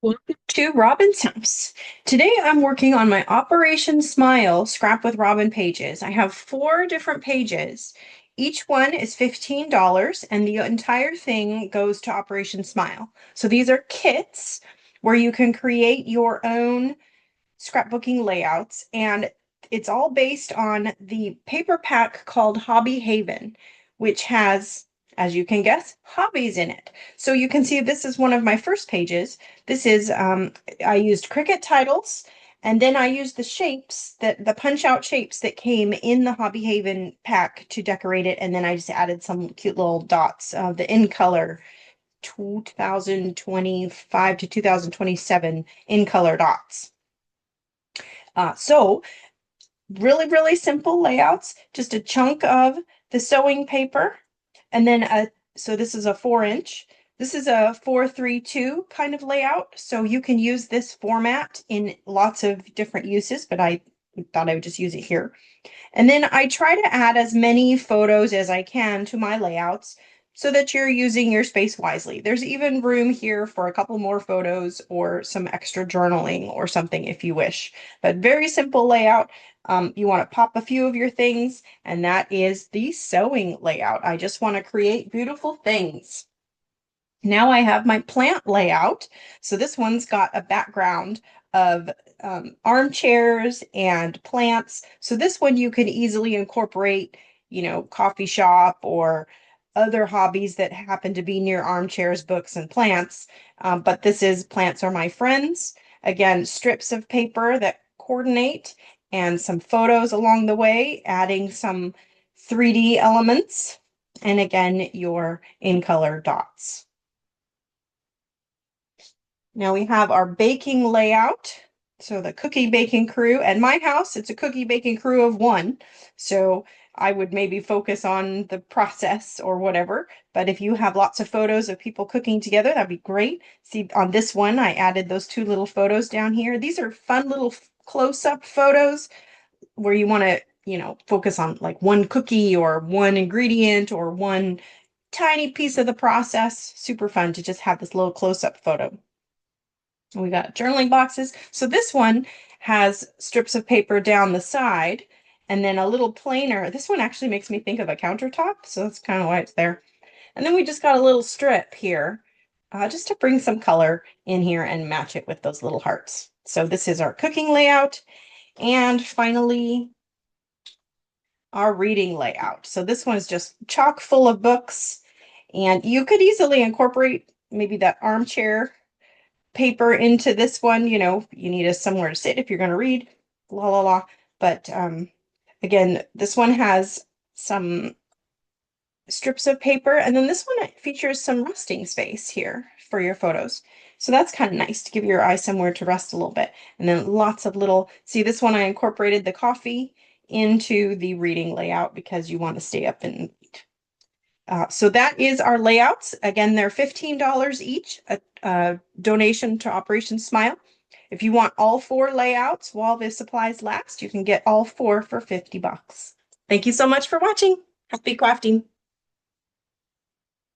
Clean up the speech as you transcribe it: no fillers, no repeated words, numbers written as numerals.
Welcome to Robin's house. Today I'm working on my Operation Smile Scrap with Robin pages. I have 4 different pages. Each one is $15 and the entire thing goes to Operation Smile. So these are kits where you can create your own scrapbooking layouts, and it's all based on the paper pack called Hobby Haven, which has, as you can guess, hobbies in it. So you can see this is one of my first pages. This is, I used Cricut titles, and then I used the shapes, that the punch out shapes that came in the Hobby Haven pack to decorate it, and then I just added some cute little dots, the in color 2025 to 2027 in color dots. So really simple layouts, just a chunk of the sewing paper, and then so this is a 4 inch. This is a 4-3-2 kind of layout. So you can use this format in lots of different uses, but I thought I would just use it here. And then I try to add as many photos as I can to my layouts so that you're using your space wisely. There's even room here for a couple more photos or some extra journaling or something if you wish. But very simple layout. You want to pop a few of your things, and that is the sewing layout. I just want to create beautiful things. Now I have my plant layout. So this one's got a background of armchairs and plants. So this one you can easily incorporate, coffee shop or other hobbies that happen to be near armchairs, books, and plants. But this is Plants Are My Friends. Again, strips of paper that coordinate and some photos along the way, adding some 3D elements. And again, your in color dots. Now we have our baking layout. So the cookie baking crew. At my house, it's a cookie baking crew of 1. So I would maybe focus on the process or whatever. But if you have lots of photos of people cooking together, that'd be great. See, on this one, I added those 2 little photos down here. These are fun little close-up photos where you want to, focus on like one cookie or one ingredient or one tiny piece of the process. Super fun to just have this little close-up photo. We got journaling boxes. So this one has strips of paper down the side and then a little planer. This one actually makes me think of a countertop, so that's kind of why it's there. And then we just got a little strip here, just to bring some color in here and match it with those little hearts. So this is our cooking layout. And finally, our reading layout. So this one is just chock full of books, and you could easily incorporate maybe that armchair paper into this one. You need a somewhere to sit if you're going to read, la la la. But again, this one has some strips of paper, and then this one features some resting space here for your photos. So that's kind of nice to give your eye somewhere to rest a little bit. And then lots of little, see this one I incorporated the coffee into the reading layout because you want to stay up and read. So that is our layouts. Again, they're $15 each, a donation to Operation Smile. If you want all 4 layouts while the supplies last, you can get all 4 for $50. Thank you so much for watching. Happy crafting.